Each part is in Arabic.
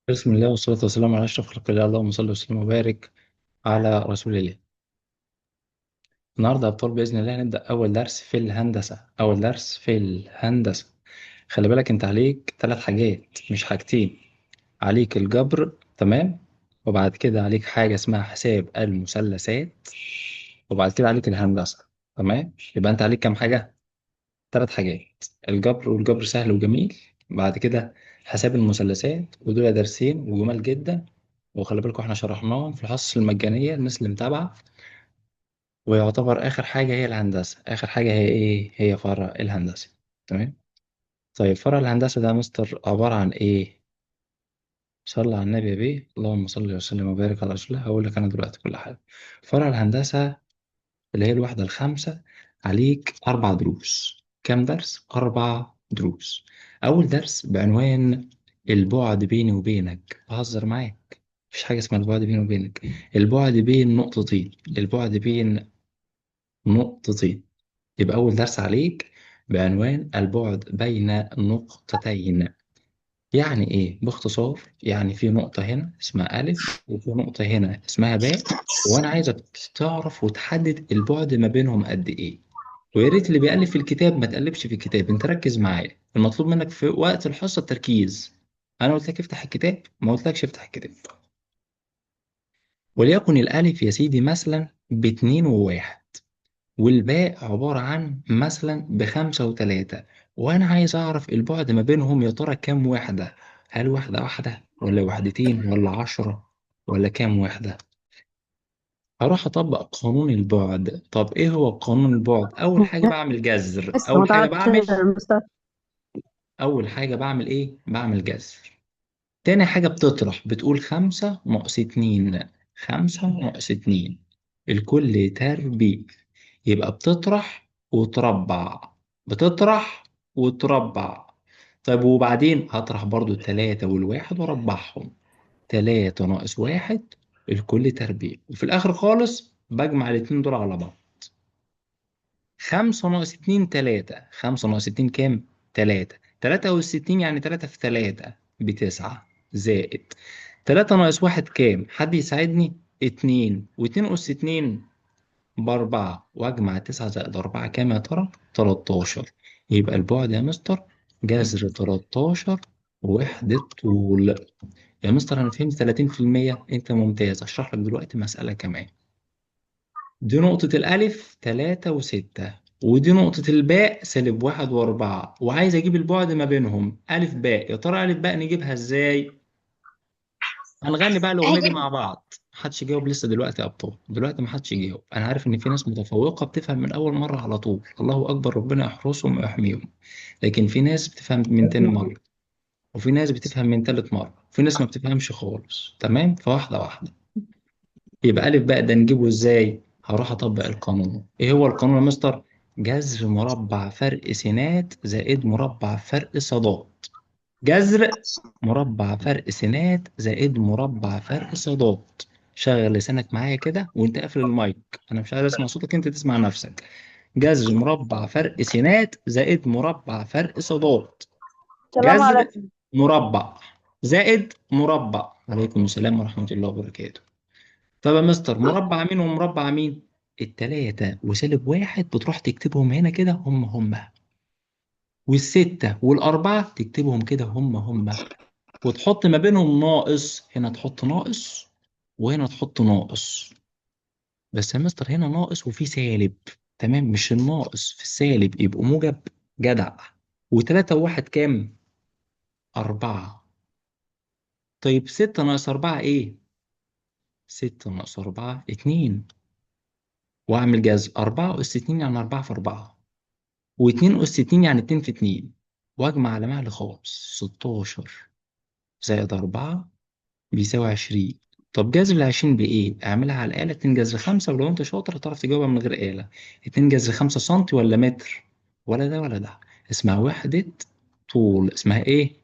بسم الله والصلاة والسلام على أشرف خلق الله، اللهم صل وسلم وبارك على رسول الله. النهاردة يا أبطال بإذن الله هنبدأ أول درس في الهندسة. أول درس في الهندسة. خلي بالك أنت عليك 3 حاجات مش حاجتين. عليك الجبر، تمام، وبعد كده عليك حاجة اسمها حساب المثلثات، وبعد كده عليك الهندسة. تمام، يبقى أنت عليك كام حاجة؟ 3 حاجات: الجبر، والجبر سهل وجميل. بعد كده حساب المثلثات، ودول درسين وجمال جدا، وخلي بالكم احنا شرحناهم في الحصص المجانية للناس اللي متابعة. ويعتبر آخر حاجة هي الهندسة. آخر حاجة هي إيه؟ هي فرع الهندسة. تمام. طيب فرع الهندسة ده يا مستر عبارة عن إيه؟ صلى على النبي يا بيه، اللهم صل وسلم وبارك على رسول الله. هقول لك أنا دلوقتي كل حاجة. فرع الهندسة اللي هي الوحدة الخامسة، عليك 4 دروس. كام درس؟ 4 دروس. أول درس بعنوان البعد بيني وبينك. بهزر معاك، مفيش حاجة اسمها البعد بيني وبينك. البعد بين نقطتين. البعد بين نقطتين. يبقى أول درس عليك بعنوان البعد بين نقطتين. يعني إيه؟ باختصار يعني في نقطة هنا اسمها ألف، وفي نقطة هنا اسمها باء، وأنا عايزك تعرف وتحدد البعد ما بينهم قد إيه. ويا ريت اللي بيألف في الكتاب ما تقلبش في الكتاب، أنت ركز معايا. المطلوب منك في وقت الحصة التركيز. أنا قلت لك افتح الكتاب؟ ما قلتلكش افتح الكتاب. وليكن الألف يا سيدي مثلا ب2 و1، والباء عبارة عن مثلا ب5 و3، وأنا عايز أعرف البعد ما بينهم يا ترى كام وحدة. هل واحدة واحدة ولا وحدتين ولا 10 ولا كام وحدة؟ هروح أطبق قانون البعد. طب إيه هو قانون البعد؟ أول حاجة بعمل جذر. لسه ما تعرفش المستوى. أول حاجة بعمل إيه؟ بعمل جذر. تاني حاجة بتطرح، بتقول 5 ناقص 2. 5 ناقص 2 الكل تربيع. يبقى بتطرح وتربع، بتطرح وتربع. طيب وبعدين هطرح برضو ال3 وال1 واربعهم. 3 ناقص 1 الكل تربيع، وفي الآخر خالص بجمع الاتنين دول على بعض. 5 ناقص 2 3. 5 ناقص 2 كام؟ 3. 3 والستين يعني 3 في 3 ب9، زائد 3 ناقص 1 كام؟ حد يساعدني؟ 2. و2 أس 2 ب4، وأجمع 9 زائد 4 كام يا ترى؟ 13. يبقى البعد يا مستر جذر 13 وحدة طول. يا مستر أنا فهمت 30%. أنت ممتاز. أشرح لك دلوقتي مسألة كمان. دي نقطة الألف 3 و6، ودي نقطة الباء -1 و4، وعايز أجيب البعد ما بينهم ألف باء. يا ترى ألف باء نجيبها إزاي؟ هنغني بقى الأغنية دي مع بعض. محدش يجاوب لسه دلوقتي يا أبطال، دلوقتي محدش يجاوب. أنا عارف إن في ناس متفوقة بتفهم من أول مرة على طول، الله أكبر، ربنا يحرسهم ويحميهم. لكن في ناس بتفهم من تاني مرة، وفي ناس بتفهم من تالت مرة، وفي ناس ما بتفهمش خالص. تمام، فواحدة واحدة. يبقى ألف بقى ده نجيبه إزاي؟ هروح أطبق القانون. إيه هو القانون يا مستر؟ جذر مربع فرق سينات زائد مربع فرق صادات. جذر مربع فرق سينات زائد مربع فرق صادات. شغل لسانك معايا كده وأنت قافل المايك، أنا مش عايز أسمع صوتك، أنت تسمع نفسك. جذر مربع فرق سينات زائد مربع فرق صادات. السلام جذر عليكم. مربع زائد مربع. عليكم السلام ورحمة الله وبركاته. طب يا مستر مربع مين ومربع مين؟ ال3 وسالب 1 بتروح تكتبهم هنا كده هم. وال6 وال4 تكتبهم كده هم. وتحط ما بينهم ناقص. هنا تحط ناقص وهنا تحط ناقص. بس يا مستر هنا ناقص وفي سالب. تمام، مش الناقص في السالب يبقوا موجب. جدع. و3 و1 كام؟ 4. طيب 6 ناقص 4 ايه؟ 6 ناقص 4 2. واعمل جذر 4 أس 2 يعني 4 في 4، و2 أس 2 يعني 2 في 2، واجمع على مهل خالص. 16 زائد 4 بيساوي 20. طب جذر ال20 بإيه؟ اعملها على الآلة. 2 جذر 5، ولو أنت شاطر هتعرف تجاوبها من غير آلة. 2 جذر 5 سنتي ولا متر؟ ولا ده ولا ده. اسمها وحدة طول. اسمها إيه؟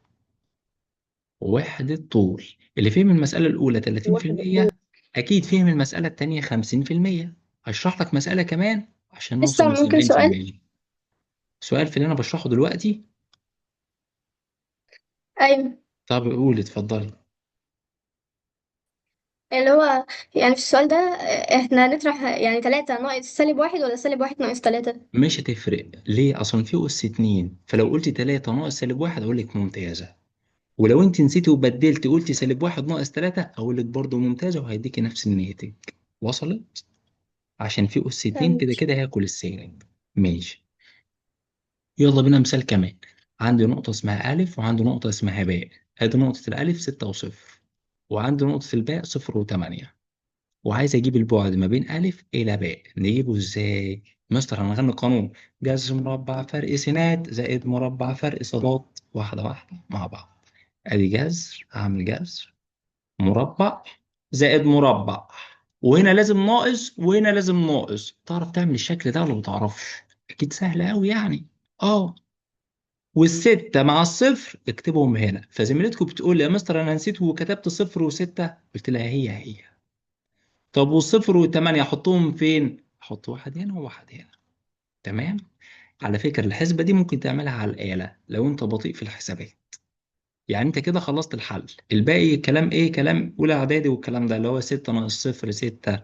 وحدة طول. اللي فهم المسألة الأولى واحد الطول. 30%، أكيد فهم المسألة التانية 50%. هشرح لك مسألة كمان عشان لسه نوصل ممكن سؤال؟ ل70%. سؤال في اللي أنا بشرحه دلوقتي؟ أيوة. طب قول اتفضلي. اللي هو يعني في السؤال ده احنا هنطرح يعني 3 ناقص -1 ولا -1 ناقص 3؟ مش هتفرق ليه؟ اصلا في اس 2، فلو قلت 3 ناقص -1 اقول لك ممتازه. ولو انت نسيتي وبدلتي قلتي -1 ناقص 3 اقول لك برضه ممتازه وهيديكي نفس الناتج. وصلت؟ عشان في اس 2 كده ماشي. كده هياكل السالب. ماشي. يلا بينا مثال كمان. عندي نقطة اسمها ألف وعندي نقطة اسمها باء. ادي نقطة الألف 6 و0، وعندي نقطة الباء 0 و8، وعايز أجيب البعد ما بين ألف إلى باء. نجيبه إزاي؟ مستر هنغني قانون: جذر مربع فرق سينات زائد مربع فرق صادات. واحدة واحدة مع بعض. أدي جذر، هعمل جذر مربع زائد مربع، وهنا لازم ناقص وهنا لازم ناقص. تعرف تعمل الشكل ده ولا ما تعرفش؟ أكيد سهل أوي يعني. اه. والستة مع الصفر اكتبهم هنا. فزميلتكم بتقول لي يا مستر أنا نسيت وكتبت صفر وستة، قلت لها هي هي. طب والصفر والتمانية أحطهم فين؟ أحط واحد هنا وواحد هنا. تمام؟ على فكرة الحسبة دي ممكن تعملها على الآلة لو أنت بطيء في الحسابات. يعني أنت كده خلصت الحل. الباقي كلام إيه؟ كلام أولى إعدادي والكلام ده، اللي هو 6 ناقص 0 6،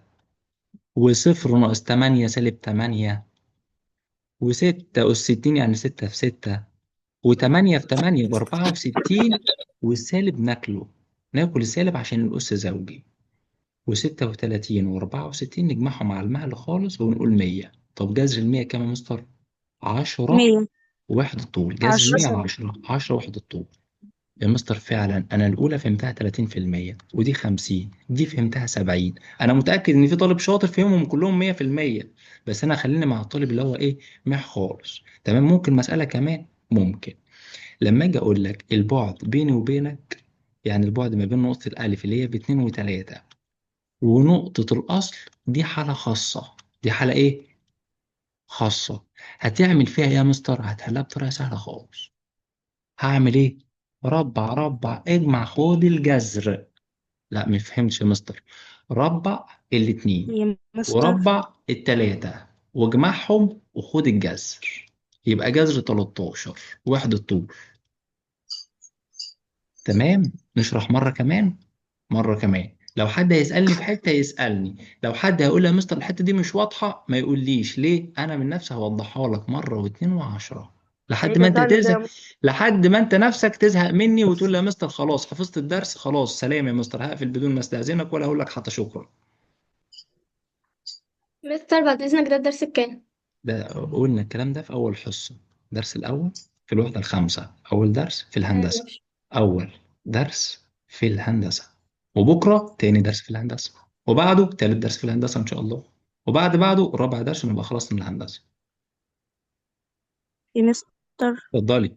وصفر ناقص 8 -8، و6 أس 60 يعني 6 في 6، و8 في 8 ب64، والسالب ناكله. ناكل السالب عشان الأس زوجي. و36 و64 نجمعهم على المهل خالص ونقول 100. طب جذر ال 100 كام يا مستر؟ 10 100. وحدة طول. جذر ال 100 10. على 10، 10 وحدة طول. يا مستر فعلا أنا الأولى فهمتها 30%، ودي 50، دي فهمتها 70. أنا متأكد إن في طالب شاطر فيهم كلهم 100%، بس أنا خليني مع الطالب اللي هو إيه، مح خالص. تمام. ممكن مسألة كمان؟ ممكن. لما اجي اقول لك البعد بيني وبينك، يعني البعد ما بين نقطة الألف اللي هي باتنين وتلاتة ونقطة الأصل، دي حالة خاصة. دي حالة إيه؟ خاصة. هتعمل فيها إيه يا مستر؟ هتحلها بطريقة سهلة خالص. هعمل إيه؟ ربع ربع اجمع خد الجذر. لا ما فهمتش يا مستر. ربع الاتنين يا مستر. وربع التلاتة واجمعهم وخد الجذر، يبقى جذر 13 وحدة طول. تمام. نشرح مرة كمان. مرة كمان لو حد هيسألني في حتة يسألني، لو حد هيقول لي يا مستر الحتة دي مش واضحة ما يقوليش ليه، أنا من نفسي هوضحها لك مرة واتنين وعشرة لحد ما عيد أنت تاني تزهق. ده. لحد ما أنت نفسك تزهق مني وتقول لي يا مستر خلاص حفظت الدرس، خلاص سلام يا مستر هقفل بدون ما استأذنك ولا أقول لك حتى شكرا. مستر بعد إذنك ده الدرس الكام؟ ده قلنا الكلام ده في أول حصة، الدرس الأول في الوحدة الخامسة، أول درس في الهندسة. ماشي. أول درس في الهندسة. وبكرة تاني درس في الهندسة، وبعده تالت درس في الهندسة إن شاء الله، وبعد بعده رابع درس ونبقى خلصنا من الهندسة. يا مستر، اتفضلي.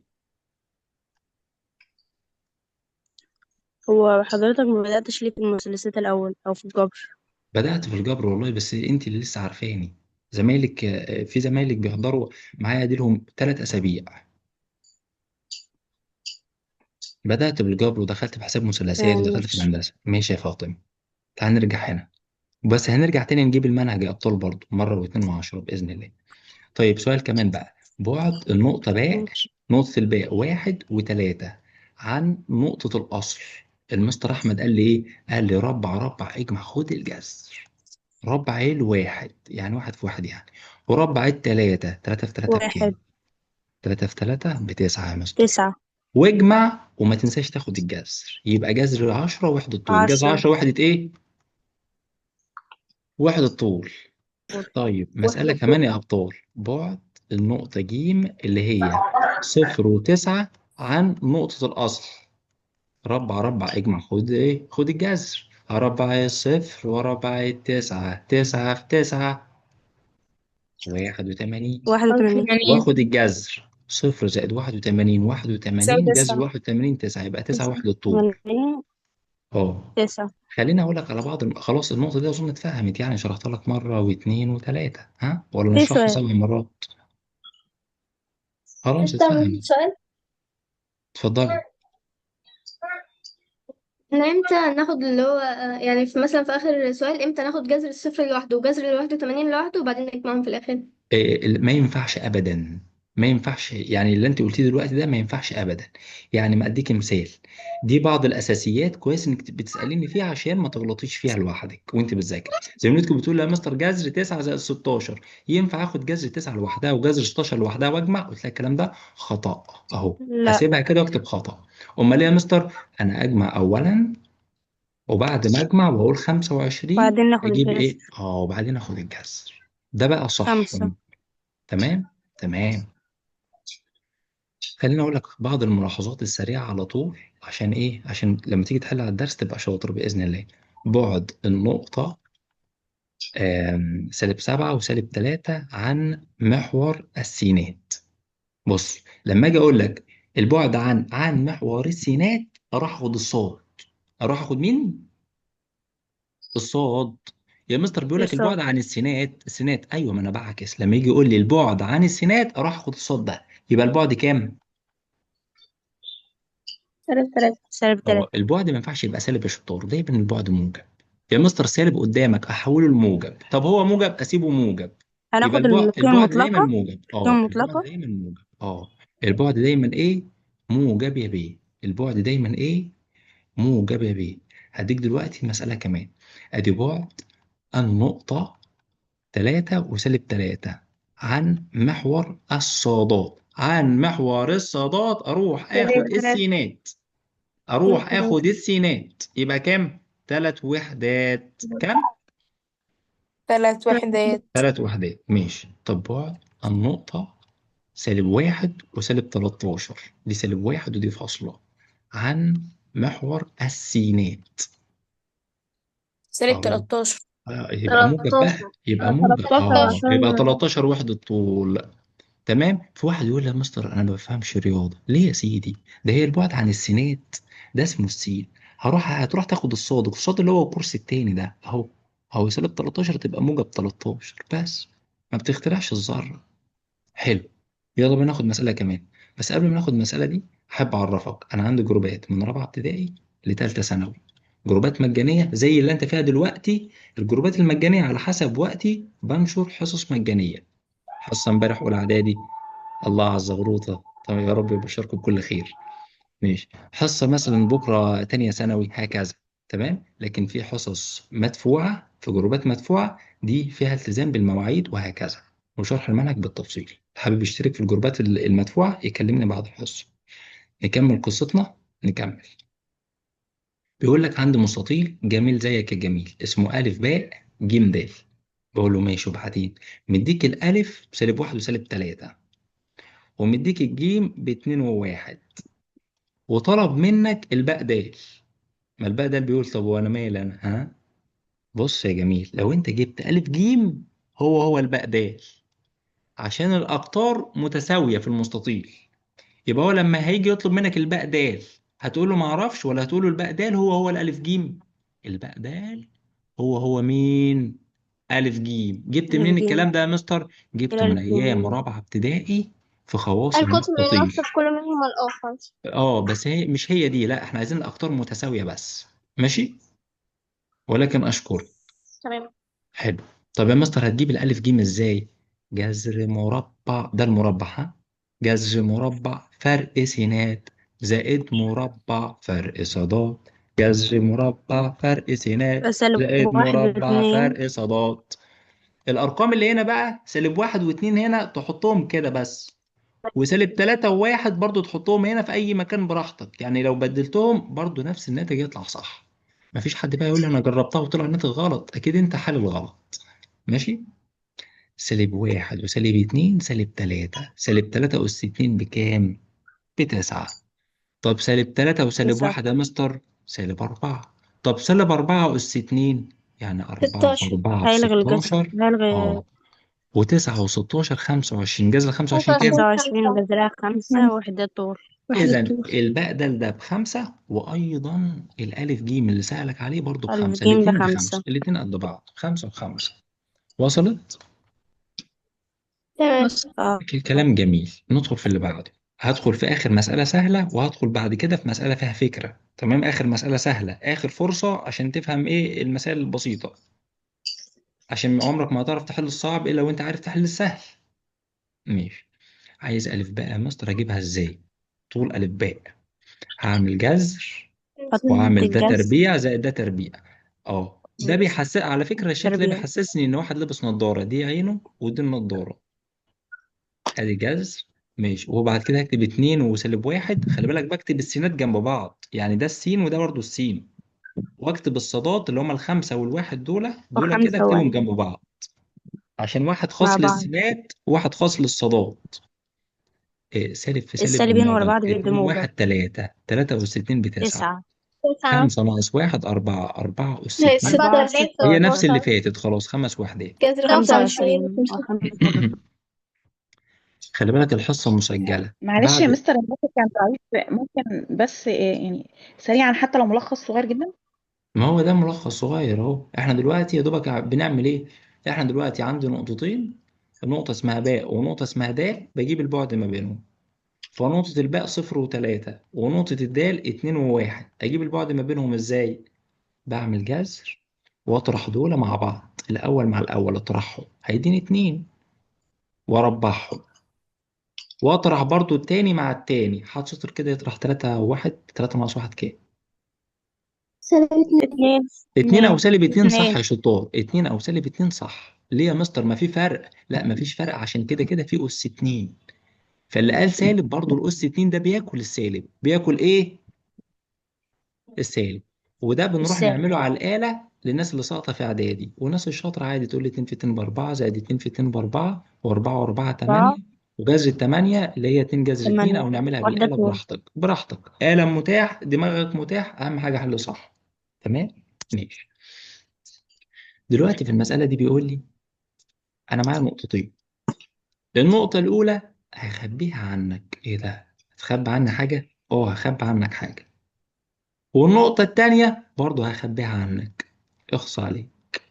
هو حضرتك ما بدأتش ليه في المثلثات الأول أو في الجبر؟ بدأت في الجبر والله، بس أنت اللي لسه عارفاني. زمايلك في زمايلك بيحضروا معايا دي لهم 3 أسابيع. بدأت بالجبر ودخلت في حساب مثلثات تمام ودخلت في ماشي. الهندسة. ماشي يا فاطمة. تعال نرجع هنا. بس هنرجع تاني نجيب المنهج يا أبطال برضه مرة واتنين وعشرة بإذن الله. طيب سؤال كمان بقى. بعد النقطة باء، ماشي. نقطة الباء 1 و3 عن نقطة الأصل. المستر أحمد قال لي إيه؟ قال لي ربع ربع اجمع خد الجذر. ربع إيه الواحد يعني واحد في واحد يعني، وربع التلاتة 3 في 3 1. بكام؟ 3 في 3 ب9 يا مستر. 9. واجمع وما تنساش تاخد الجذر، يبقى جذر 10 وحدة طول. جذر 10. 10 وحدة إيه؟ وحدة طول. طيب مسألة وحدة طول. كمان يا أبطال. بعد النقطة جيم اللي هي 0 و9 عن نقطة الأصل. ربع ربع اجمع خد إيه؟ خد الجذر. ربع الصفر وربع التسعة، 9 في 9 81، 81. 81. واخد الجذر. 0 زائد 81، واحد تساوي وتمانين جذر 9. 81 9، يبقى 9 وحدة طول. 80. اه. 9. خليني أقول لك على بعض خلاص النقطة دي أظن اتفهمت، يعني شرحت لك مرة واثنين وثلاثة، ها ولا في نشرحها سؤال. 7 مرات؟ خلاص مستر اتفهمت. سؤال. اتفضلي. احنا امتى ناخد اللي هو يعني في مثلا في آخر سؤال امتى ناخد جذر الصفر لوحده وجذر ال81 لوحده وبعدين نجمعهم في الآخر؟ ما ينفعش ابدا. ما ينفعش، يعني اللي انت قلتيه دلوقتي ده ما ينفعش ابدا. يعني ما اديك مثال، دي بعض الاساسيات كويس انك بتساليني فيها عشان ما تغلطيش فيها لوحدك وانت بتذاكري. زي ما انت بتقول يا مستر جذر 9 زائد 16، ينفع اخد جذر 9 لوحدها وجذر 16 لوحدها واجمع؟ قلت لك الكلام ده خطا اهو، لا، هسيبها كده واكتب خطا. امال ايه يا مستر؟ انا اجمع اولا، وبعد ما اجمع واقول 25 بعدين ناخد اجيب الجذر. ايه؟ وبعدين اخد الجذر. ده بقى صح. 5. تمام. تمام. خليني اقول لك بعض الملاحظات السريعه على طول، عشان ايه؟ عشان لما تيجي تحل على الدرس تبقى شاطر باذن الله. بعد النقطه -7 و-3 عن محور السينات. بص، لما اجي اقول لك البعد عن محور السينات، اروح اخد الصاد. اروح اخد مين؟ الصاد. يا مستر بيقول لك يسار. البعد عن السينات، ايوه ما انا بعكس، لما يجي يقول لي البعد عن السينات اروح اخد الصاد ده. يبقى البعد كام؟ -3. -3. البعد ما ينفعش يبقى سالب يا شطار، دايما البعد موجب. يا مستر سالب قدامك احوله لموجب، طب هو موجب اسيبه موجب. يبقى هناخد القيم البعد دايما المطلقة. موجب. القيم البعد المطلقة. دايما موجب. البعد دايما ايه؟ موجب يا بيه. البعد دايما ايه؟ موجب يا بيه. هديك دلوقتي مسألة كمان. ادي بعد النقطة 3 و-3 عن محور الصادات. عن محور الصادات اروح اخد -3. السينات. اروح اخد السينات يبقى كام؟ 3 وحدات. كام؟ 3 وحدات. 3 وحدات. ماشي. طب بعد النقطة -1 و-13، دي -1 ودي فاصلة، عن محور السينات. سالب أهو. 13. يبقى موجب 13. بقى، يبقى موجب. 13 يبقى عشان 13 وحدة طول. تمام. في واحد يقول لي يا مستر انا ما بفهمش رياضه. ليه يا سيدي؟ ده هي البعد عن السينات، ده اسمه السين. هتروح تاخد الصاد، الصاد اللي هو الكورس التاني ده اهو. اهو سالب 13 تبقى موجب 13 بس، ما بتخترعش الذره. حلو. يلا بينا ناخد مساله كمان. بس قبل ما ناخد المساله دي احب اعرفك انا عندي جروبات من رابعه ابتدائي لثالثه ثانوي. جروبات مجانيه زي اللي انت فيها دلوقتي. الجروبات المجانيه على حسب وقتي بنشر حصص مجانيه. حصه امبارح اولى اعدادي، الله على الزغروطة. طب يا رب يبشركم بكل خير. ماشي. حصة مثلا بكرة تانية ثانوي هكذا. تمام. لكن في حصص مدفوعة في جروبات مدفوعة، دي فيها التزام بالمواعيد وهكذا، وشرح المنهج بالتفصيل. حابب يشترك في الجروبات المدفوعة يكلمني بعد الحصة. نكمل قصتنا. نكمل. بيقول لك عندي مستطيل جميل زيك يا جميل اسمه ألف باء جيم د. بقول له ماشي، وبعدين مديك الألف -1 و-3، ومديك الجيم ب2 و1، وطلب منك الباء دال. ما الباء دال بيقول طب وانا مالي انا؟ بص يا جميل، لو انت جبت الف جيم هو الباء دال، عشان الاقطار متساويه في المستطيل، يبقى هو لما هيجي يطلب منك الباء دال هتقول له ما اعرفش، ولا هتقول له الباء دال هو الالف جيم؟ الباء دال هو مين؟ الف جيم. جبت منين الجيم. الكلام ده يا مستر؟ جبته من الألف ايام جيم. رابعه ابتدائي في خواص القطر المستطيل. النص في كل منهما الآخر. بس هي مش هي دي، لا احنا عايزين الاقطار متساويه بس. ماشي. ولكن اشكر. تمام. حلو. طب يا مستر هتجيب الالف جيم ازاي؟ جذر مربع، ده المربع جذر مربع فرق سينات زائد مربع فرق صادات. جذر مربع فرق سينات زائد -1 مربع و2. فرق صادات. الارقام اللي هنا بقى -1 و2 هنا تحطهم كده بس، -3 و1 برضو تحطهم هنا في أي مكان براحتك. يعني لو بدلتهم برضو نفس الناتج يطلع صح. مفيش حد بقى يقول لي أنا جربتها وطلع الناتج غلط، أكيد أنت حل الغلط. ماشي. -1 و-2 -3. -3 أس 2 بكام؟ ب9. طب -3 9. و-1 يا مستر -4. طب -4 أس 2 يعني 4 في 16. 4 هيلغي الجذر. ب16. هيلغي. اه و9 و16 25. جذر 25 كام؟ 25 25. جذرها 5 وحدة طول. إذا الباء ده ب5، وأيضا الألف جيم اللي سألك عليه برضو ألف ب5، جيم الاتنين ب5، ب5. الاتنين قد بعض، 5 و5. وصلت؟ تمام. اه. كلام جميل. ندخل في اللي بعده. هدخل في آخر مسألة سهلة، وهدخل بعد كده في مسألة فيها فكرة. تمام. آخر مسألة سهلة، آخر فرصة عشان تفهم إيه المسائل البسيطة، عشان عمرك ما هتعرف تحل الصعب إلا وأنت عارف تحل السهل. ماشي. عايز ألف باء يا مستر أجيبها إزاي؟ طول ألف باء، هعمل جذر حط وأعمل ده الجذر تربيع زائد ده تربيع. ده بيحسس على فكرة الشكل ده تربيع. بيحسسني إن واحد لابس نظارة، دي عينه ودي النظارة. ادي جذر، ماشي. وبعد كده هكتب 2 وسالب 1. خلي بالك بكتب السينات جنب بعض، يعني ده السين وده برضو السين. واكتب الصادات اللي هما الخمسة والواحد، دول كده وخمسة اكتبهم واحد جنب بعض، عشان واحد مع خاص بعض. للسينات وواحد خاص للصادات. سالب في سالب السالبين ورا بموجب، بعض بيدوا 2 موجب. واحد 3، 3 أس 2 ب9. 9. 9. 5 ناقص 1 4، 4 أس هي 2. 46 هي نفس اللي 17 فاتت خلاص، 5 وحدات. جذر 25 25 و5. خلي بالك الحصة مسجلة. معلش يا بعد مستر، الموقف كان ضعيف، ممكن بس يعني سريعا حتى لو ملخص صغير جدا. ما هو ده ملخص صغير اهو. احنا دلوقتي يا دوبك بنعمل ايه؟ احنا دلوقتي عندي نقطتين، نقطة اسمها باء ونقطة اسمها دال، بجيب البعد ما بينهم. فنقطة الباء 0 و3، ونقطة الدال 2 و1. اجيب البعد ما بينهم ازاي؟ بعمل جذر واطرح دول مع بعض، الاول مع الاول اطرحهم هيديني 2، واربعهم، واطرح برضو التاني مع التاني، حاطط سطر كده يطرح 3 و1. 3 ناقص 1 كام؟ سالب 2. 2. 2 او 2. سالب 2 صح 2. يا شطار. 2 او سالب 2 صح. ليه يا مستر ما في فرق؟ لا ما فيش فرق، عشان كده كده في اس 2. فاللي قال سالب برضه الاس 2 ده بياكل السالب. بياكل ايه؟ السالب. وده بنروح السالب. نعمله على الآلة للناس اللي ساقطة في إعدادي. والناس الشاطرة عادي تقول لي 2 في 2 ب4 زائد 2 في 2 ب4 و4 و4 8. 4. وجذر الثمانية اللي هي 2 جذر 2، 8. أو نعملها واحدة بالآلة 2. براحتك براحتك. آلة متاح، دماغك متاح، أهم حاجة حل صح. تمام؟ ماشي. دلوقتي في المسألة دي بيقول لي أنا معايا نقطتين. النقطة الأولى هخبيها عنك. إيه ده؟ هتخبي عني حاجة؟ هخبي عنك حاجة. والنقطة التانية برضه هخبيها عنك. اخص عليك.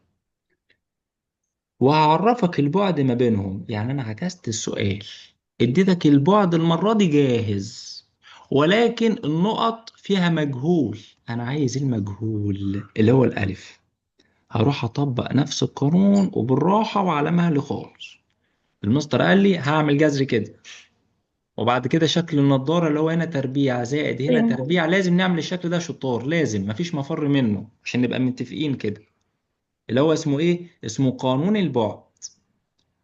وهعرفك البعد ما بينهم. يعني أنا عكست السؤال، اديتك البعد المرة دي جاهز، ولكن النقط فيها مجهول. أنا عايز المجهول اللي هو الألف. هروح أطبق نفس القانون وبالراحة وعلى مهلي خالص. المستر قال لي هعمل جذر كده، وبعد كده شكل النضارة اللي هو هنا تربيع زائد هنا تربيع. لازم نعمل الشكل ده شطار، لازم، مفيش مفر منه عشان نبقى متفقين كده. اللي هو اسمه ايه؟ اسمه قانون البعد.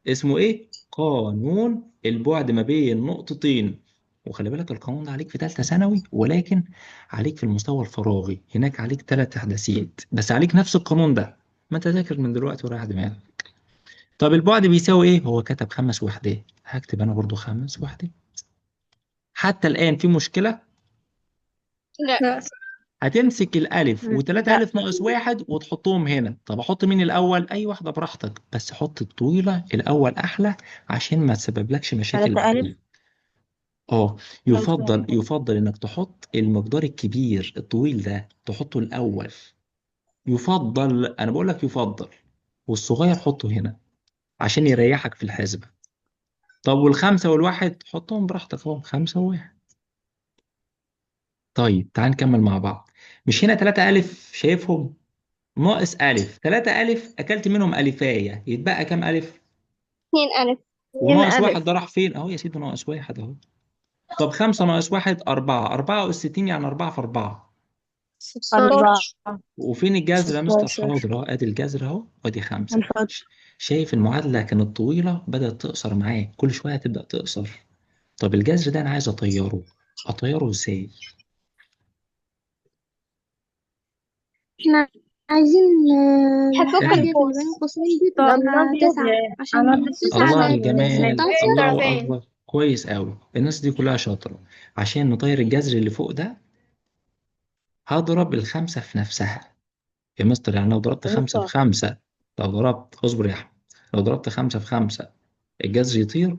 اسمه ايه؟ قانون البعد ما بين نقطتين. وخلي بالك القانون ده عليك في ثالثة ثانوي، ولكن عليك في المستوى الفراغي هناك عليك 3 تحديثات، بس عليك نفس القانون ده. ما انت ذاكر من دلوقتي ورايح دماغك. طب البعد بيساوي ايه؟ هو كتب 5 وحدات، هكتب انا برضو 5 وحدات. حتى الآن في مشكلة؟ لا. هتمسك الألف وتلاتة لا. ألف ناقص 1 وتحطهم هنا. طب أحط مين الأول؟ أي واحدة براحتك، بس حط الطويلة الأول أحلى عشان ما تسببلكش مشاكل 3 ألف. بعدين. اه يفضل إنك تحط المقدار الكبير الطويل ده تحطه الأول. يفضل، أنا بقول لك يفضل. والصغير حطه هنا عشان يريحك في الحسبة. طب والخمسة والواحد حطهم براحتك أهو، 5 و1. طيب تعال نكمل مع بعض. مش هنا 3 ألف شايفهم؟ ناقص ألف. 3 ألف أكلت منهم ألفاية، يتبقى كام ألف؟ 2 ألف. 2 وناقص ألف. واحد ده راح فين؟ أهو يا سيدي ناقص 1 أهو. طب 5 ناقص 1 4، 4 أس 60 يعني 4 في 4. 4. 16. وفين الجذر يا مستر؟ 16. حاضر أهو، أدي الجذر أهو، وأدي 5. هنحط. شايف المعادلة كانت طويلة بدأت تقصر معاك، كل شوية تبدأ تقصر. طب الجذر ده أنا عايز أطيره إزاي؟ احنا عايزين هتفك إحنا اللي بين القوسين دي تبقى 9 عشان 9 الله على بقت الجمال، 16 الله طرفين. أكبر، كويس قوي. الناس دي كلها شاطرة. عشان نطير الجذر اللي فوق ده هضرب الخمسة في نفسها. يا مستر يعني لو ضربت 5 في 5، لو ضربت، اصبر يا أحمد، لو ضربت 5 في 5 الجذر يطير؟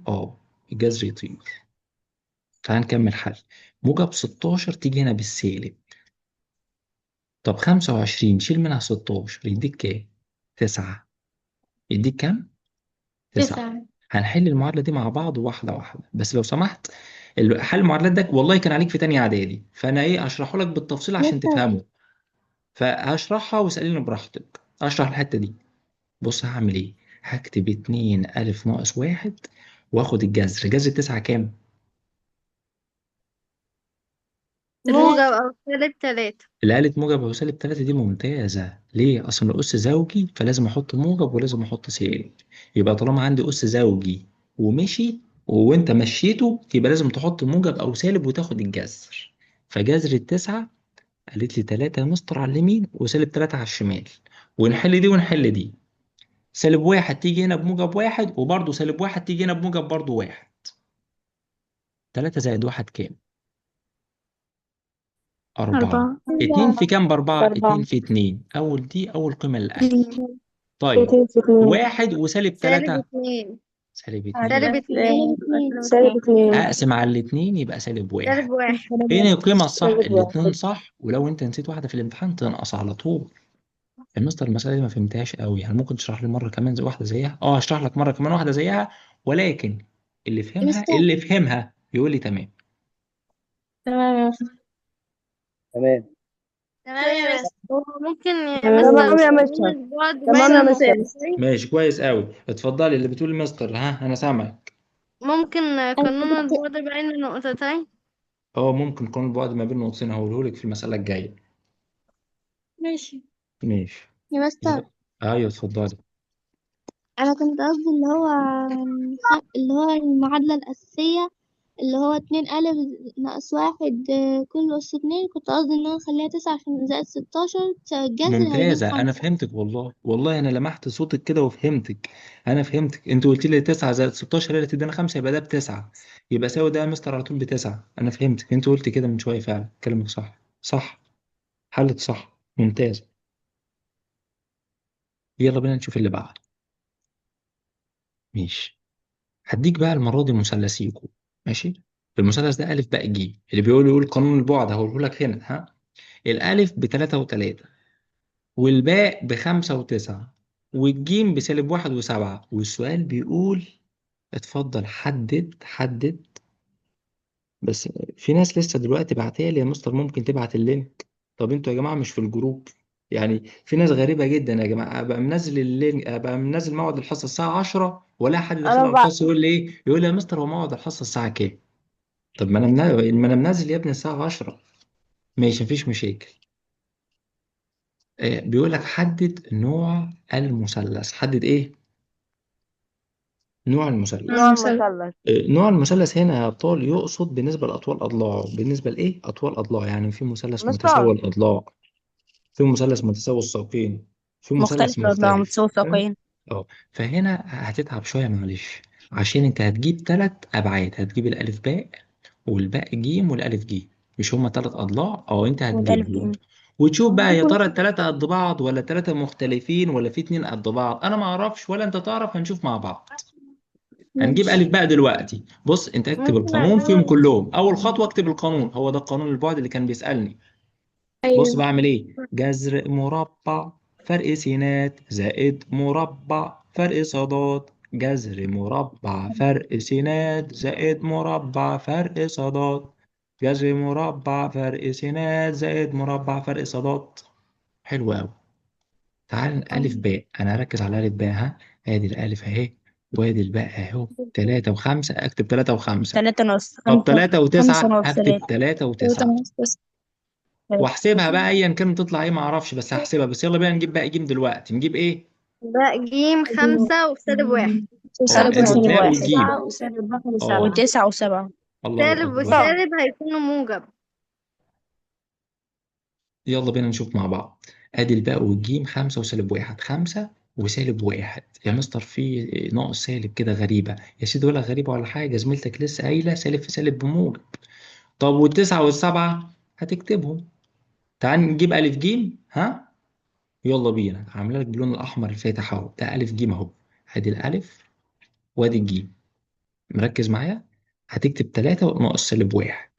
الجذر يطير. تعال نكمل حل. موجب 16 تيجي هنا بالسالب. طب 25 شيل منها 16 يديك كام؟ 9. يديك كام؟ 9. 9. هنحل المعادلة دي مع بعض واحدة واحدة، بس لو سمحت حل المعادلات ده والله كان عليك في تانية إعدادي، فأنا هشرحه لك بالتفصيل عشان تفهمه. فهشرحها واسأليني براحتك. أشرح الحتة دي. بص هعمل إيه؟ هكتب 2 ألف ناقص 1 واخد الجذر. جذر التسعة كام؟ موجب أو سالب 3. اللي قالت موجب أو سالب 3 دي ممتازة. ليه؟ أصل الأس زوجي فلازم أحط موجب ولازم أحط سالب. يبقى طالما عندي أس زوجي ومشي وأنت مشيته يبقى لازم تحط موجب أو سالب وتاخد الجذر. فجذر التسعة قالت لي 3 يا مستر على اليمين وسالب 3 على الشمال. ونحل دي ونحل دي. سالب واحد تيجي هنا بموجب واحد وبرضه سالب واحد تيجي هنا بموجب برضه واحد. 3 زائد واحد كام؟ 4. 4. 2 في كام بأربعة؟ 2 4. في 2. أول دي أول قيمة للألف. طيب 2 في 2. واحد وسالب سالب 3. 2. سالب سالب 2. 2. سالب 2. أقسم على الاتنين يبقى سالب واحد. سالب 1. فين القيمة الصح؟ سالب الاتنين 1. صح. ولو أنت نسيت واحدة في الامتحان تنقص على طول. المستر المسألة دي ما فهمتهاش قوي، يعني ممكن تشرح لي مرة كمان زي واحدة زيها؟ هشرح لك مرة كمان واحدة زيها. ولكن اللي فهمها يقول لي تمام. تمام يا مستر. تمام. تمام يا مستر. هو ممكن يا تمام يا مستر مستر. البعد تمام بين يا مستر. النقطتين. ماشي كويس قوي. اتفضلي اللي بتقول مستر. أنا سامعك. ممكن قانون البعد بين النقطتين. ممكن يكون البعد ما بين نقطتين هقوله لك في المسألة الجاية. ماشي ماشي. يا مستر، ايوه اتفضلي. أنا كنت قصدي اللي هو المعادلة الأساسية، اللي هو 2 ألف ناقص 1 كل أس 2. كنت قصدي إن أنا أخليها 9 عشان زائد 16 الجذر هيجيب ممتازة، أنا 5. فهمتك والله أنا لمحت صوتك كده وفهمتك. أنا فهمتك. أنت قلت لي 9 زائد 16 هي اللي تدينا 5 يبقى ده ب9. يبقى ساوي ده يا مستر على طول ب9. أنا فهمتك. أنت قلت كده من شوية فعلا كلامك صح. صح. حلت صح. ممتاز. يلا بينا نشوف اللي بعده. ماشي. هديك بقى المرة دي مثلثيكو. ماشي. المثلث ده ألف باء ج. اللي يقول قانون البعد هقوله لك هنا. الألف ب3 و3 والباء ب5 و9 والجيم بسالب 1 و7. والسؤال بيقول اتفضل حدد. بس في ناس لسه دلوقتي بعتها لي يا مستر ممكن تبعت اللينك. طب انتوا يا جماعة مش في الجروب؟ يعني في ناس غريبة جدا يا جماعة. ابقى منزل اللينك، ابقى منزل موعد الحصة الساعة 10 ولا حد داخل انا على بقى الخاص يقول لي ايه؟ يقول لي يا مستر هو موعد الحصة الساعة كام؟ طب ما انا منزل يا ابني الساعة 10. ماشي مفيش مشاكل. بيقول لك حدد نوع المثلث. حدد ايه؟ نوع المثلث. نوع المثلث. نوع المثلث هنا يا أبطال يقصد بالنسبة لأطوال أضلاعه. بالنسبة لإيه؟ أطوال أضلاع. يعني في مثلث مستر متساوي الأضلاع، في مثلث متساوي الساقين، في مثلث مختلف الأضلاع مختلف. متساوي تمام؟ ساقين. فهنا هتتعب شوية معلش. عشان أنت هتجيب 3 أبعاد. هتجيب الألف باء والباء جيم والألف جيم. مش هما 3 أضلاع؟ أنت والألف هتجيبهم جيم. وتشوف بقى يا ترى ال3 قد بعض ولا ال3 مختلفين ولا في 2 قد بعض. أنا ما أعرفش ولا أنت تعرف. هنشوف مع بعض. هنجيب ألف باء دلوقتي. بص أنت اكتب ممكن القانون فيهم أقول. كلهم. أول خطوة اكتب القانون. هو ده القانون البعد اللي كان بيسألني. بص أيوه. بعمل إيه؟ جذر مربع فرق سينات زائد مربع فرق صادات. جذر مربع فرق سينات زائد مربع فرق صادات. جذر مربع فرق سينات زائد مربع فرق صادات. حلو أوي. تعال ألف باء. أنا هركز على ألف باء. آدي الألف أهي وآدي الباء أهو. 3 و5 أكتب 3 و5. 3 ناقص طب 5. 5 3 و9 ناقص هكتب 3. 3 3 و9. ناقص 9. واحسبها بقى ايا كان تطلع ايه ما اعرفش بس هحسبها. بس يلا بينا نجيب باقي جيم دلوقتي. نجيب ايه؟ باء جيم 5 وسالب 1. ادي وسالب الباء 1. والجيم. اه وتسعة وسبعة. الله سالب اكبر. وسالب هيكونوا موجب. يلا بينا نشوف مع بعض. ادي الباء والجيم 5 وسالب 1. 5 وسالب 1 يا مستر في ناقص سالب كده غريبة يا سيدي. ولا غريبة ولا حاجة. زميلتك لسه قايلة سالب في سالب بموجب. طب وال9 وال7 هتكتبهم. تعال نجيب ألف جيم. يلا بينا. عامله لك باللون الأحمر الفاتح أهو. ده ألف جيم أهو. أدي الألف وأدي الجيم. مركز معايا. هتكتب 3 ناقص سالب 1.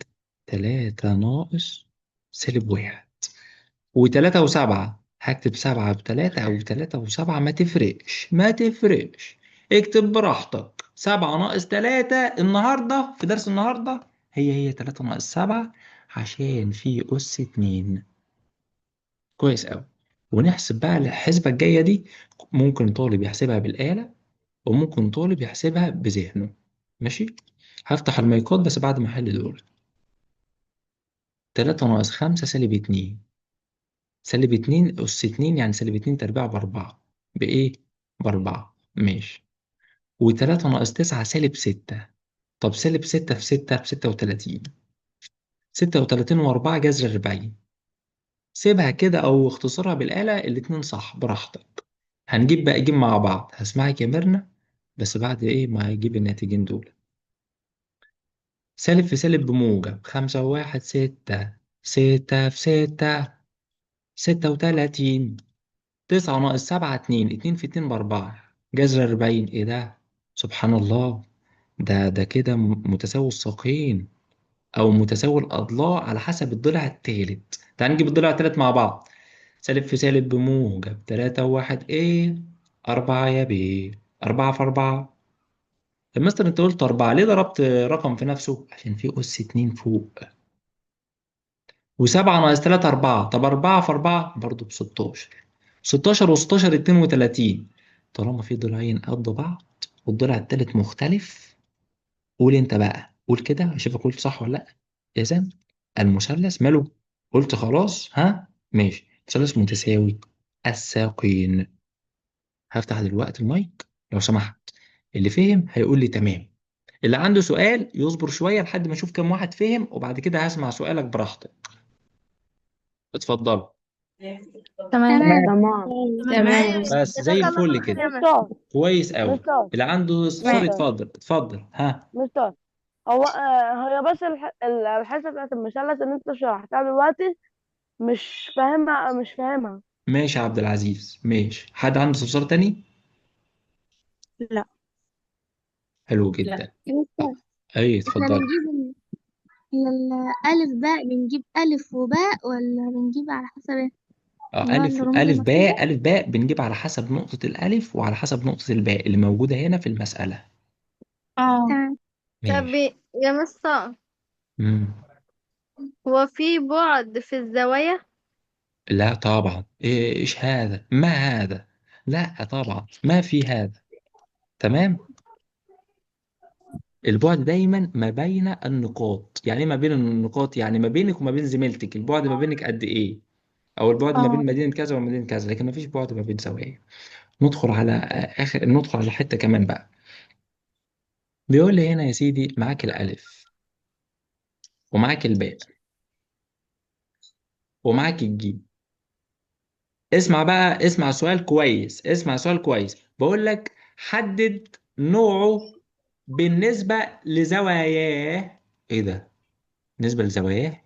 3 ناقص سالب 1. و3 و7 هكتب 7 ب3 أو 3 و7 ما تفرقش ما تفرقش. اكتب براحتك. 7 ناقص 3 النهاردة في درس النهاردة هي 3 ناقص 7 عشان في أس 2. كويس أوي. ونحسب بقى الحسبة الجاية دي. ممكن طالب يحسبها بالآلة وممكن طالب يحسبها بذهنه. ماشي. هفتح المايكات بس بعد ما احل دول. 3 ناقص 5 سالب 2. سالب 2 أس 2 يعني سالب 2 تربيع ب4. بإيه؟ ب4. ماشي. و3 ناقص 9 سالب 6. طب سالب 6 في 6 ب 36. 36 و4 جذر 40. سيبها كده أو اختصرها بالآلة، الاتنين صح براحتك. هنجيب بقى جيم مع بعض، هسمعك يا ميرنا بس بعد إيه ما هجيب الناتجين دول. سالب في سالب بموجب. 5 و1 6. 6 في 6 36. 9 ناقص 7 2. 2 في 2 ب4 جذر 40. إيه ده؟ سبحان الله. ده كده متساوي الساقين أو متساوي الأضلاع على حسب الضلع التالت. تعال نجيب الضلع التالت مع بعض. سالب في سالب بموجب. 3 و1 إيه؟ 4 يا بيه. 4 في 4. طب مستر أنت قلت 4 ليه ضربت رقم في نفسه؟ عشان في أس 2 فوق. و7 ناقص 3 4. طب 4 في 4 برضه ب 16. 16 و16 32. طالما في ضلعين قد بعض والضلع التالت مختلف، قول انت بقى، قول كده اشوفك قلت صح ولا لا. اذا المثلث ماله؟ قلت خلاص ها ماشي. مثلث متساوي الساقين. هفتح دلوقتي المايك لو سمحت. اللي فهم هيقول لي تمام. اللي عنده سؤال يصبر شوية لحد ما اشوف كام واحد فهم، وبعد كده هسمع سؤالك براحتك. اتفضل. تمام. تمام. تمام. بس زي الفل كده. مستر كويس قوي. مستر اللي عنده استفسار مستر اتفضل اتفضل ها. مستر هي بس الحصة بتاعت المثلث اللي انت شرحتها دلوقتي مش فاهمها. ماشي يا عبد العزيز ماشي. حد عنده استفسار تاني؟ لا. حلو لا. جدا. مستر، اي احنا اتفضل. بنجيب الألف باء، بنجيب ألف وباء ولا بنجيب على حسب ايه؟ اللي هو ألف الرموز ألف المكتوبة؟ باء. ألف باء بنجيب على حسب نقطة الألف وعلى حسب نقطة الباء اللي موجودة هنا في المسألة. تمام. طب ماشي. يا مستر، مم. هو في بعد في الزوايا؟ لا طبعا. إيش هذا؟ ما هذا؟ لا طبعا ما في هذا. تمام. البعد دايما ما بين النقاط. يعني إيه ما بين النقاط؟ يعني ما بينك وما بين زميلتك البعد ما بينك قد إيه، أو البعد ما بين مدينة كذا ومدينة كذا، لكن ما فيش بعد ما بين زوايا. ندخل على حتة كمان بقى. بيقول لي هنا يا سيدي معاك الألف ومعاك الباء ومعاك الجيم. اسمع بقى، اسمع سؤال كويس، اسمع سؤال كويس. بقول لك حدد نوعه بالنسبة لزواياه. ايه ده؟ بالنسبة لزواياه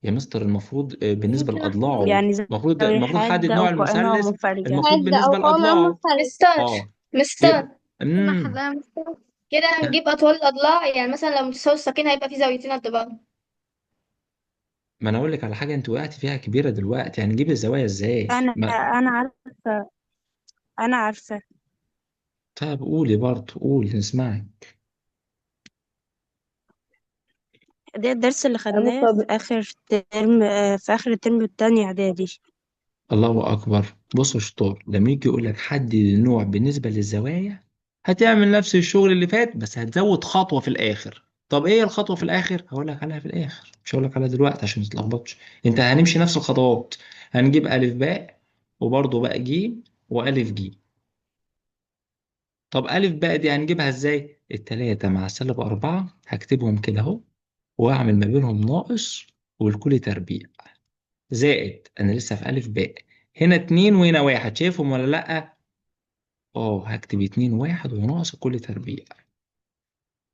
يا مستر؟ المفروض بالنسبة لأضلاعه. يعني زاوية المفروض حدد حادة نوع أو قائمة أو المثلث. منفرجة. المفروض حد بالنسبة أو قامة لأضلاعه. منفردة. اه. مستر يبقى لحظة يا مستر، كده هنجيب أطوال الأضلاع، يعني مثلا لو متساوي الساقين هيبقى في زاويتين قد بعض. ما انا اقول لك على حاجة انت وقعت فيها كبيرة دلوقتي. هنجيب الزوايا ازاي؟ أنا عارفة. أنا عارفة. طب قولي برضه، قولي نسمعك. ده الدرس اللي يا خدناه في مستر آخر ترم، في آخر الترم التاني إعدادي. الله أكبر. بص يا شطار، لما يجي يقول لك حدد النوع بالنسبة للزوايا، هتعمل نفس الشغل اللي فات بس هتزود خطوة في الآخر. طب إيه الخطوة في الآخر؟ هقول لك عليها في الآخر، مش هقول لك عليها دلوقتي عشان ما تتلخبطش. أنت هنمشي نفس الخطوات. هنجيب ألف باء وبرضه باء جيم وألف جيم. طب ألف باء دي هنجيبها إزاي؟ التلاتة مع سالب 4 هكتبهم كده أهو، وأعمل ما بينهم ناقص والكل تربيع. زائد أنا لسه في ألف باء، هنا 2 وهنا 1، شايفهم ولا لأ؟ هكتب 2 1 وناقص كل تربيع.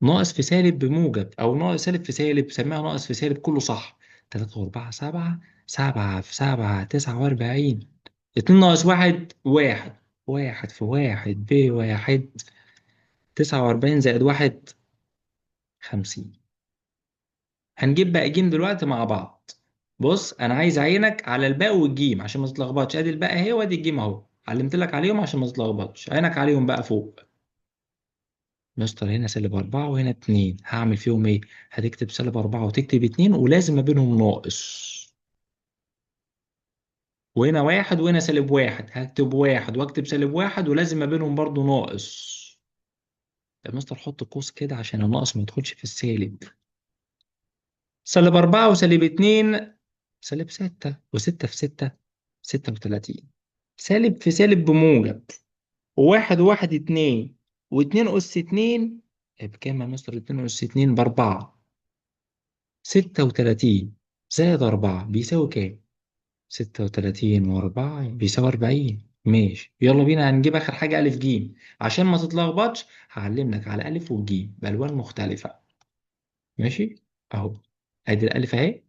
ناقص في سالب بموجب أو ناقص سالب في سالب، سميها ناقص في سالب كله صح. 3 و4 7. 7 في 7 49. 2 ناقص 1 1. 1 في 1 بواحد. 49 زائد 1 50. هنجيب بقى جيم دلوقتي مع بعض. بص أنا عايز أعينك على الباء والجيم عشان ما تتلخبطش. أدي الباء أهي وأدي الجيم أهو، علمت لك عليهم عشان ما تتلخبطش. عينك عليهم بقى فوق. مستر هنا سالب 4 وهنا 2، هعمل فيهم إيه؟ هتكتب سالب 4 وتكتب 2 ولازم ما بينهم ناقص. وهنا 1 وهنا سالب 1، هكتب 1 وأكتب سالب 1 ولازم ما بينهم برضو ناقص. يا مستر حط قوس كده عشان الناقص ما يدخلش في السالب. -4 وسالب 2 -6 و6 في 6 36. سالب في سالب بموجب، وواحد وواحد 2 و2 أس 2 بكام يا مستر؟ 2 أس 2 ب4. 36 زائد 4 بيساوي كام؟ 36 و4 بيساوي 40. ماشي، يلا بينا هنجيب آخر حاجة ألف جيم. عشان ما تتلخبطش هعلمك على ألف وجيم بألوان مختلفة. ماشي، أهو. أدي الألف أهي.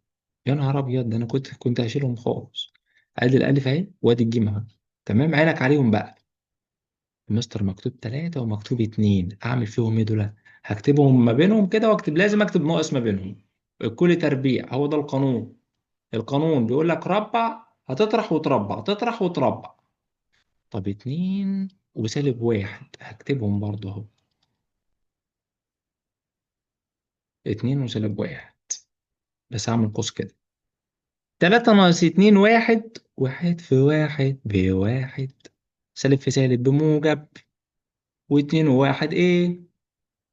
يا نهار أبيض، ده أنا كنت هشيلهم خالص. أدي الألف أهي وأدي الجيم أهو. تمام، عينك عليهم بقى. مستر مكتوب 3 ومكتوب 2، أعمل فيهم إيه دول؟ هكتبهم ما بينهم كده، وأكتب لازم أكتب ناقص ما بينهم. الكل تربيع، هو ده القانون. القانون بيقول لك ربع، هتطرح وتربع، تطرح وتربع. طب 2 وسالب 1 هكتبهم برضه اهو. 2 وسالب 1، بس هعمل قوس كده. 3 - 2 1، 1 في 1 ب1، سالب في سالب بموجب، و2 و1 ايه؟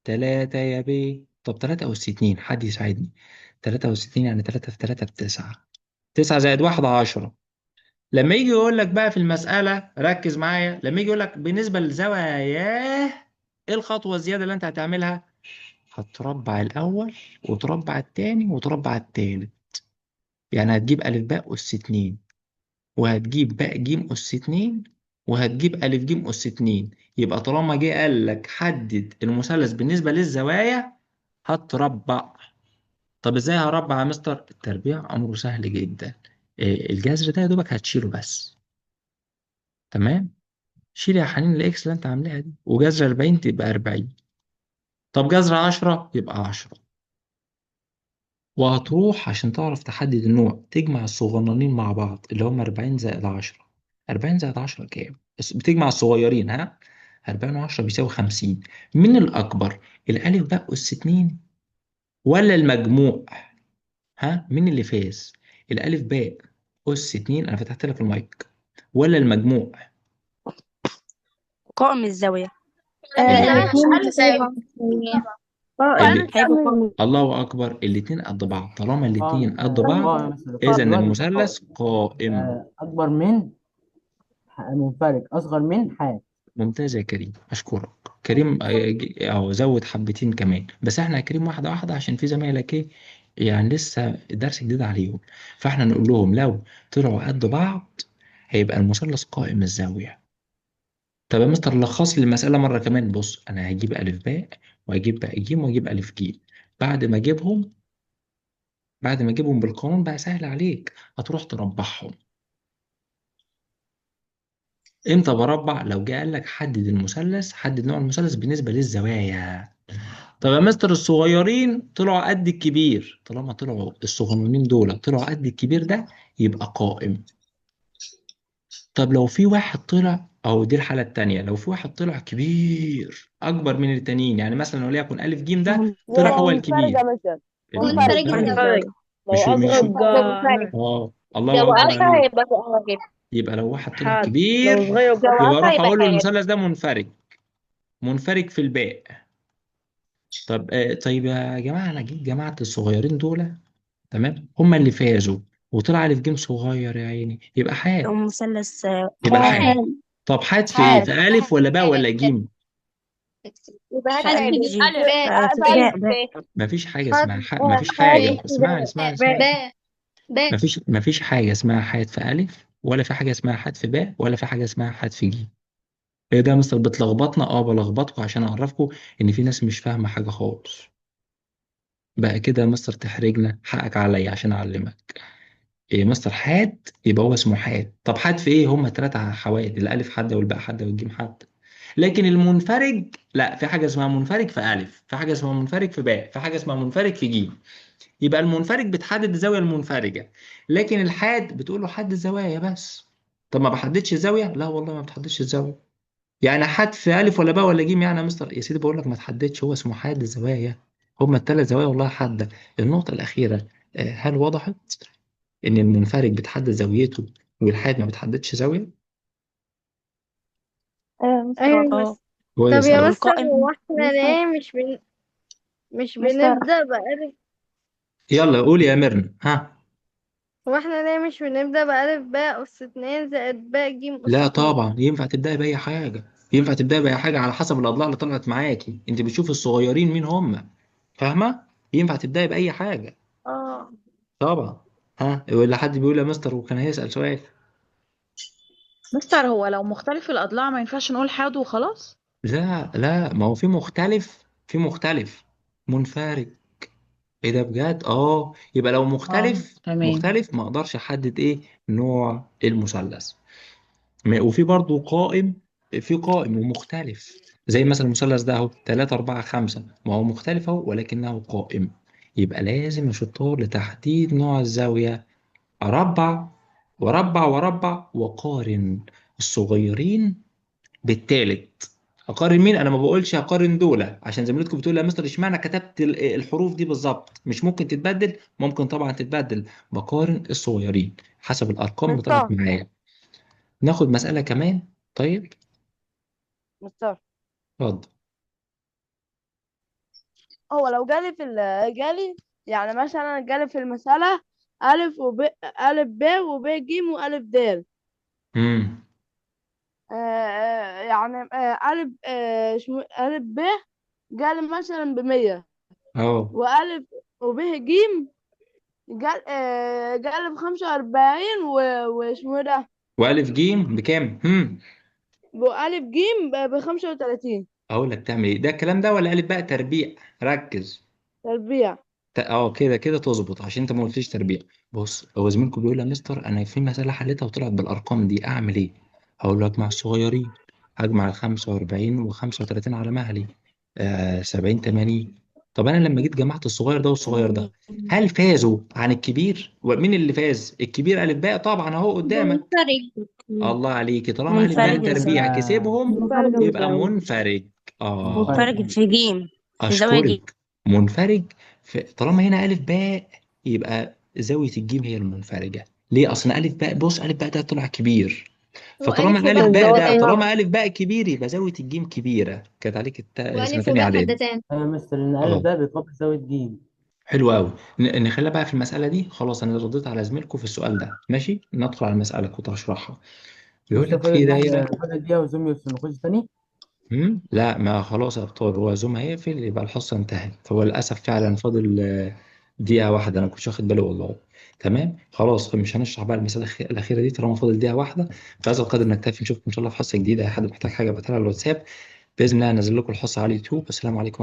3 يا بيه. طب 3 أس 2 حد يساعدني. 3 أس 2 يعني 3 في 3 ب9. 9 زائد 1 10. لما يجي يقول لك بقى في المسألة، ركز معايا، لما يجي يقول لك بالنسبة لزواياه، ايه الخطوة الزيادة اللي انت هتعملها؟ هتربع الأول وتربع التاني وتربع التالت. يعني هتجيب ألف باء أس 2، وهتجيب باء جيم أس 2، وهتجيب ألف جيم أس 2. يبقى طالما جه قال لك حدد المثلث بالنسبة للزوايا، هتربع. طب ازاي هربع يا مستر؟ التربيع أمره سهل جدا. الجذر ده يا دوبك هتشيله بس. تمام، شيل يا حنين الإكس اللي أنت عاملاها دي، وجذر 40 تبقى 40. طب جذر 10 يبقى 10. وهتروح عشان تعرف تحدد النوع، تجمع الصغننين مع بعض اللي هم 40 زائد 10. 40 زائد 10 كام؟ بتجمع الصغيرين، ها؟ 40 و10 بيساوي 50. مين الأكبر؟ الألف باء أس 2 ولا المجموع؟ ها؟ مين اللي فاز؟ الألف باء أس 2، أنا فتحت لك المايك، ولا المجموع؟ قائم الزاوية. الاتنين تساوي. اللي هيبقى قائم. الله أكبر، الاتنين قد بعض. طالما الاتنين قائم. قد بعض قائم مثلا إذا دلوقتي المثلث قائم. أكبر من منفرد، أصغر من حاد. ممتاز يا كريم، أشكرك. كريم أهو زود حبتين كمان، بس إحنا يا كريم واحدة واحدة عشان في زمايلك إيه، يعني لسه الدرس جديد عليهم. فإحنا نقول لهم لو طلعوا قد بعض هيبقى المثلث قائم الزاوية. طب يا مستر لخص لي المسألة مرة كمان. بص، أنا هجيب ألف باء، وهجيب باء جيم، وهجيب ألف جيم. بعد ما أجيبهم بعد ما أجيبهم بالقانون بقى سهل عليك، هتروح تربعهم. امتى بربع؟ لو جه قال لك حدد المثلث، حدد نوع المثلث بالنسبة للزوايا. طب يا مستر الصغيرين طلعوا قد الكبير، طالما طلعوا الصغننين دول طلعوا قد الكبير ده يبقى قائم. طب لو في واحد طلع، او دي الحالة التانية، لو في واحد طلع كبير اكبر من التانيين، يعني مثلا وليكن الف جيم ده طلع هو يبقى منفرجة الكبير. مثلا. منفرج منفرج. مش مش يبقى منفرج. الله لو اكبر أصغر عليك. يبقى صغير. يبقى لو واحد طلع حاد لو كبير صغير لو يبقى أصغر اروح يبقى اقول له حاد. المثلث ده منفرج. منفرج في الباء. طب طيب يا جماعة، أنا جيت جماعة الصغيرين دول، تمام، هما اللي فازوا، وطلع ألف جيم صغير يا عيني، يبقى لو حاد. مثلث يبقى حاد. حاد. طب حاد في إيه؟ حاد. في ألف ولا باء ولا جيم؟ يبقى في هات ألف ألف. جيم. ألف باء. في ألف باء. مفيش حاجة حاد. اسمها مفيش حاجة، باء. اسمعني. باء. باء. مفيش حاجة اسمها حاد في ألف، ولا في حاجة اسمها حاد في باء، ولا في حاجة اسمها حاد في جيم. إيه ده يا مستر بتلخبطنا؟ بلخبطكم عشان أعرفكم إن في ناس مش فاهمة حاجة خالص. بقى كده يا مستر تحرجنا، حقك عليا عشان أعلمك. إيه مستر حاد يبقى هو اسمه حاد. طب حاد في ايه؟ هما 3 حواد، الالف حاده والباء حاده والجيم حاده. لكن المنفرج لا، في حاجه اسمها منفرج في الف، في حاجه اسمها منفرج في باء، في حاجه اسمها منفرج في جيم. يبقى المنفرج بتحدد الزاويه المنفرجه، لكن الحاد بتقول له حد الزوايا بس. طب ما بحددش الزاويه؟ لا والله ما بتحددش الزاويه. يعني حاد في الف ولا باء ولا جيم يعني يا مستر؟ يا سيدي بقول لك ما تحددش، هو اسمه حاد الزوايا. هما ال3 زوايا والله حاده. النقطه الاخيره، هل وضحت إن المنفرج بتحدد زاويته والحاد ما بتحددش زاوية؟ أيوة أيوة اه. طب يا يسأل. مستر، والقائم هو احنا مستر ليه مش مستر بنبدأ بألف؟ يلا قول يا ميرنا، ها. هو احنا ليه مش بنبدأ بألف باء أس 2 زائد باء ج أس لا 2؟ طبعا ينفع تبدأي بأي حاجة، ينفع تبدأي بأي حاجة على حسب الأضلاع اللي طلعت معاكي. أنت بتشوف الصغيرين مين هم، فاهمة؟ ينفع تبدأي بأي حاجة اه. طبعا. ها، ولا حد بيقول يا مستر وكان هيسأل سؤال؟ مستر هو لو مختلف الأضلاع ما ينفعش نقول حاد وخلاص؟ لا لا، ما هو في مختلف، في مختلف منفرد. ايه ده بجد؟ اه، يبقى لو اه مختلف تمام. مختلف ما اقدرش احدد ايه نوع المثلث. وفي برضو قائم، في قائم ومختلف. زي مثلا المثلث ده اهو 3 4 5، ما هو مختلف اهو ولكنه قائم. يبقى لازم يا شطار لتحديد نوع الزاوية اربع واربع واربع وقارن الصغيرين بالتالت. اقارن مين؟ انا ما بقولش اقارن دول، عشان زميلتكم بتقول يا مستر اشمعنى كتبت الحروف دي بالظبط؟ مش ممكن تتبدل؟ ممكن طبعا تتبدل. بقارن الصغيرين حسب الارقام اللي طلعت مستر معايا. ناخد مسألة كمان. طيب مستر اتفضل. هو لو جالي يعني مثلا جالي في المسألة ألف ب وب ج وألف د. امم يعني ألف ب جالي مثلا ب100، اه، وألف وب ج جالي ب45 واسمه إيه ده، والف جيم بكام؟ وألف ج ب35 اقول لك تعمل ايه ده الكلام ده، ولا الف بقى تربيع؟ ركز. تربيع. كده كده تظبط، عشان انت ما قلتليش تربيع. بص، هو زميلكم بيقول لي يا مستر انا في مسألة حليتها وطلعت بالارقام دي، اعمل ايه؟ هقول له اجمع الصغيرين، هجمع ال 45 و 35 على مهلي، 70 80. طب انا لما جيت جمعت الصغير ده والصغير ده، هل فازوا عن الكبير؟ ومين اللي فاز؟ الكبير الف باء طبعا اهو قدامك. منفرد. الله عليك، طالما الف باء منفرد يا تربيع سيدي. يبقى كسبهم منفرد يا يبقى مستر. منفرد. اه، منفرد. منفرد في جيم، في زاوية جيم. أشكرك. منفرج. طالما هنا ألف باء يبقى زاوية الجيم هي المنفرجة. ليه؟ أصل ألف باء، بص ألف باء ده طلع كبير، وألف فطالما ألف وباء باء ده، حدتان. طالما ألف باء كبير يبقى زاوية الجيم كبيرة. كانت عليك سنة وألف تانية وباء إعدادي. حدتان. ايوه يا مستر، ان الف أه، باء بيقابل زاويه ج. حلو أوي. نخليها بقى في المسألة دي. خلاص أنا رديت على زميلكم في السؤال ده، ماشي. ندخل على المسألة كنت هشرحها. بيقول مستر لك في دايرة. فاضل دقيقه وزوميوس نخش تاني. لا، ما خلاص يا ابطال، هو زوم هيقفل يبقى الحصه انتهت. هو للاسف فعلا فاضل دقيقه واحده، انا كنتش واخد بالي والله. تمام خلاص، مش هنشرح بقى المساله الاخيره دي طالما فاضل دقيقه واحده. فهذا القدر نكتفي، نشوفكم ان شاء الله في حصه جديده. اي حد محتاج حاجه ابعتها لي على الواتساب. باذن الله هنزل لكم الحصه على اليوتيوب. السلام عليكم.